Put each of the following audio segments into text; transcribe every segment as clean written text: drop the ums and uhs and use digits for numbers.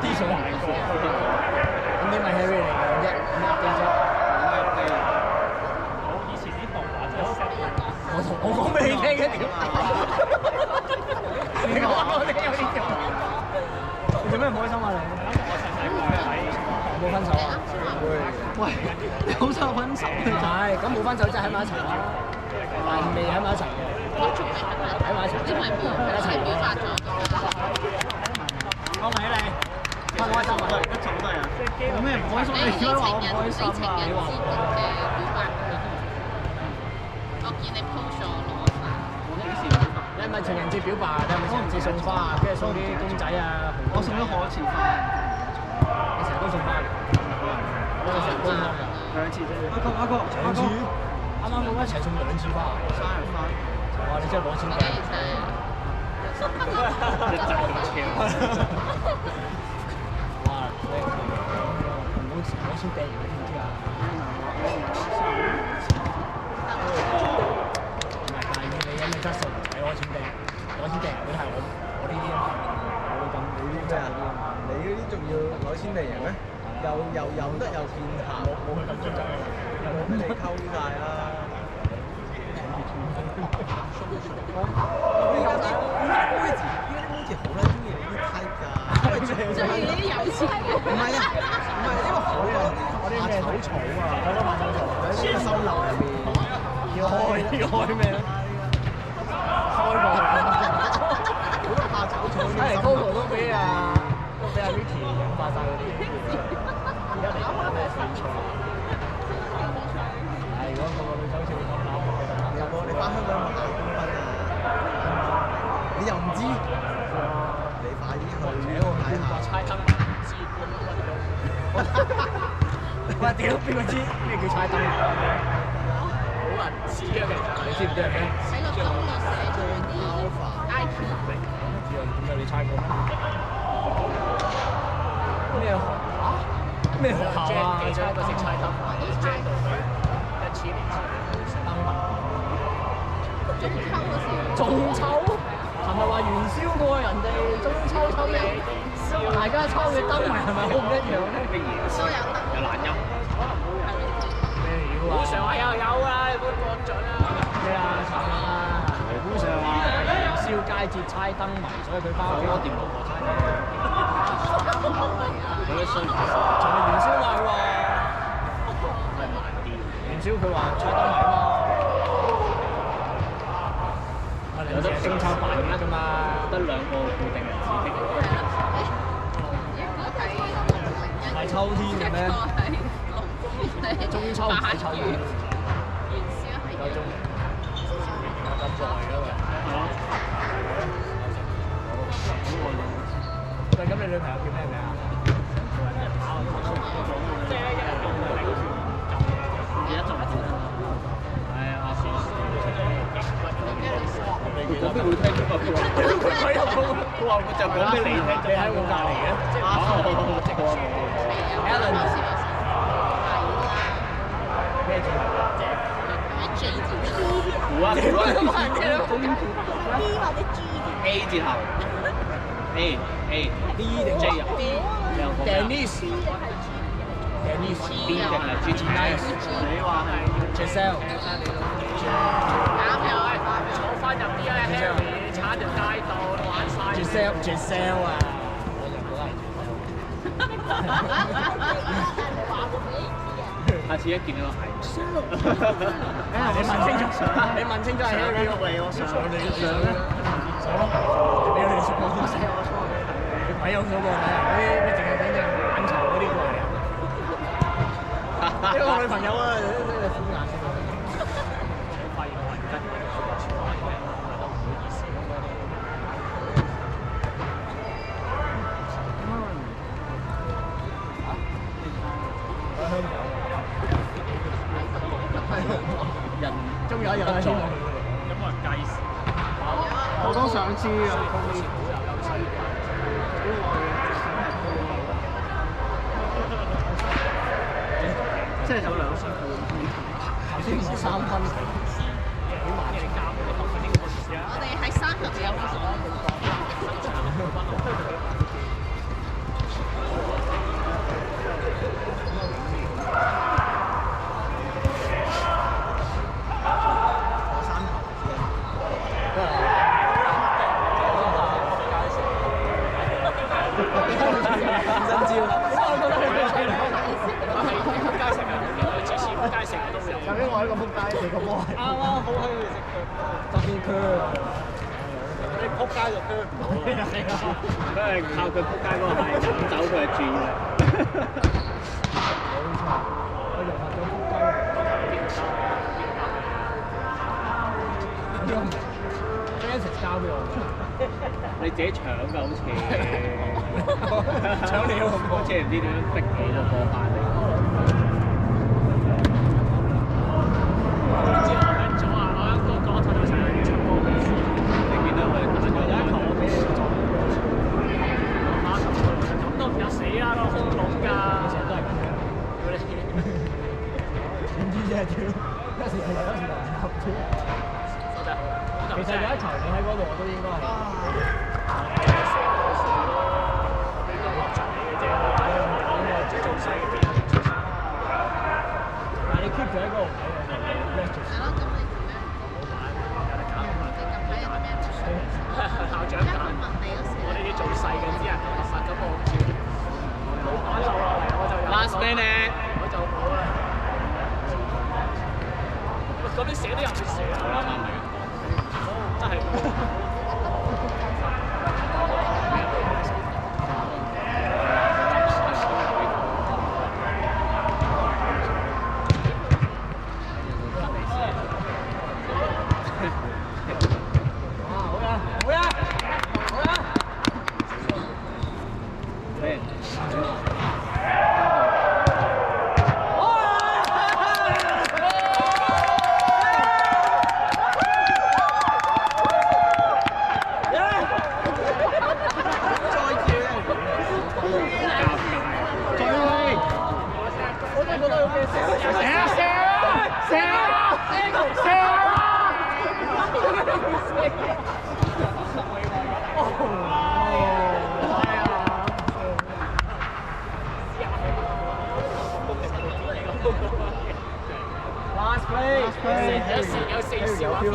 啲水行過。咁你咪 Harry 嚟講啫，咩機啫？以前啲動畫真係 set 我講俾你聽嘅屌！你講我聽有啲屌。你做咩唔開心啊你？我細細個喺冇分手啊？喂，你好想分手？係，咁冇分手即係喺埋一齊啦。但未喺埋一齊嘅。喺埋一齊。因為一齊表白咗。講埋你，開唔開心啊？一早都係啊。有咩唔開心？你點解話我唔開心啊？你話我。我見你 post 咗攞花，你係咪情人節表白？你係咪情人節送花啊？跟住送啲公仔啊？我送咗好多次花。你成日都送花嘅？我成日都送㗎。兩次啫。阿哥，兩次。啱啱我一齊送2次花。生日花。哇！你真係攞錢嘅。一陣咁超。哇！你唔好攞錢掟人，知唔知啊？質素係攞錢掟，攞錢掟嗰啲係我呢啲啊，我咁你呢啲咩啊？你嗰啲仲要攞錢掟人咩？又得又見效，冇佢咁專制，又冇俾你溝曬啦。依家啲妹子好撚中意你啲 type 㗎，中意你啲有錢嘅。唔係啊，唔係因為好啊，我啲咩好草啊，我都買手草，喺啲收留入面，要開咩咧？開過去，好多怕炒菜。睇嚟 Coco 都俾阿 Vicky 飲化曬嗰啲。而家嚟講咩翡翠？係如果個個女仔好似你咁諗，有冇你翻香港有冇考公分啊？你又唔知？你快啲去睇下。猜燈知喂，屌邊個知咩叫猜燈？好難知啊！你知唔知係咩？喺個鐘度寫住啲 IQ。點解你猜過咩？咩學啊？咩學校啊？你猜過識猜燈？我都猜過。1000年前燈謎。中秋嗰時。中秋？係咪話元宵過人哋中秋抽嘢？大家抽嘅燈謎係咪好唔一樣咧？都有燈。有懶音。咩料啊？古常話有啊，你唔好講準啊！咩啊？慘啊！古常話元宵佳節猜燈謎，所以佢翻屋企我掂老婆猜燈。佢啲衰唔衰？尋日元宵話佢話元宵佢話猜燈謎啊嘛。有得星抽扮嘅啫嘛，得2個固定人士的。唔係秋天嘅咩？中秋唔係秋天。元宵係夠鐘。咁耐嘅喂。喂，咁你女朋友叫咩名啊？即係一日用嘅零錢，唔記得咗。係啊，我邊會聽呢個歌？佢話我就講俾你聽，你喺我隔離嘅。Alan，咩字頭？J 字頭。估啊！ B 或者 G 字。A 字頭。A D 定 J 啊 ？Dennis。B 定係 G？ 你話係 Giselle。啱又係。坐翻入啲啊 ，Harry，踩條街道玩晒。Giselle 啊！我就覺得係。下次一見到係。你問清楚，你問清楚係 Harry 嚟，我上你嘅相咧。你有聯絡我先。你鬼有數過睇啊？嗰啲咩淨係整隻眼球嗰啲過嚟啊？因為我女朋友啊，真係苦眼先。我發現我係跟住全部人都唔好意思咁樣。喺香港。人終於有一日喺天堂。有冇人計時？我都想知啊！即係有2分半，頭先3分，幾慢嘅教嘅頭先呢個事啊！我哋喺3級有冇新招。我覺得佢係仆街食啊！佢次次仆街食都有。究竟我係一個仆街，你個波係啱啱好喺佢食佢，特別佢。你仆街就佢唔到啊！都係靠佢仆街嗰個係飲酒佢嘅注意力。冇錯，我融合咗仆街。Francis 交俾我，你自己搶㗎好似，搶你嗰個波，好似唔知點樣逼起個波翻嚟。之後喺左下我一個角頭就成日出波嘅，你見到佢打咗有一球我俾你做，打球咁都唔入死啦，都空籠㗎，成日都係咁樣。點知啫？屌，有時係有，有時就唔合屌。其實有一球你喺嗰度我都應該係。但係你 keep 住喺嗰個位，係咯，咁你點咧？你近排有啲咩出水？校長而家佢問你嗰時，我呢啲做細嘅啲人學實咁我唔知。冇打錯落嚟我就有。Last minute，我就冇啦。嗰啲寫都入去寫啦，真係。Last play，有四笑話 feel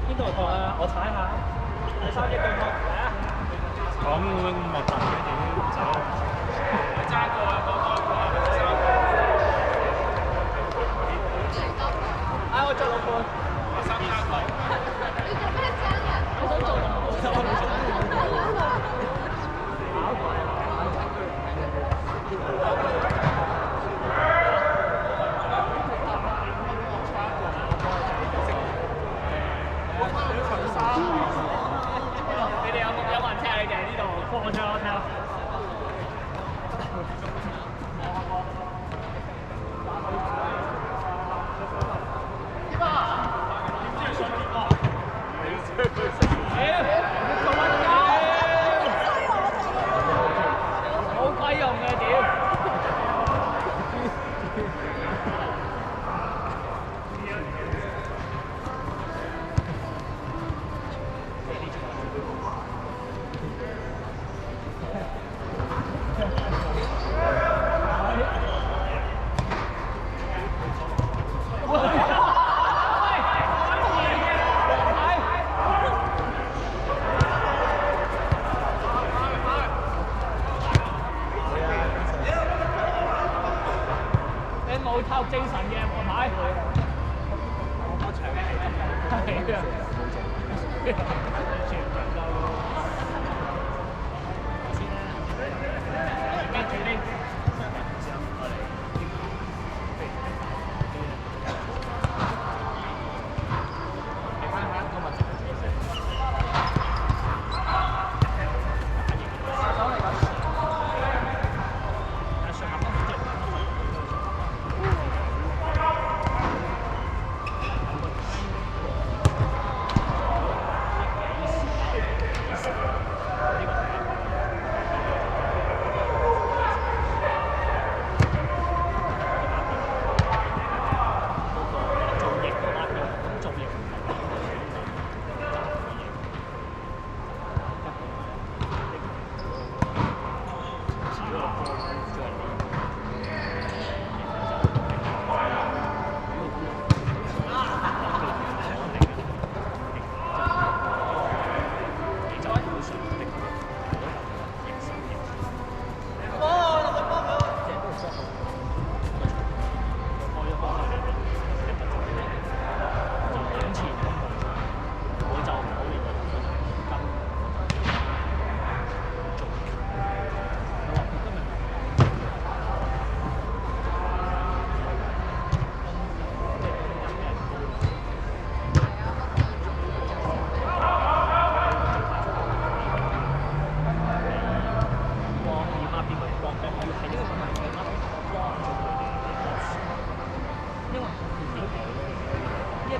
邊度學啊？我踩下。第三隻腳學嚟啊！講咁核突嘅點走？揸過啊！我做6半。我3加9。你做咩爭人？我想做你哋有冇人踢你哋呢度？我踢我踢。冇鬼用嘅屌！冇透精神嘅黃牌。我嗰場係啊。跟住呢？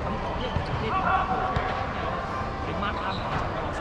咁講，呢啲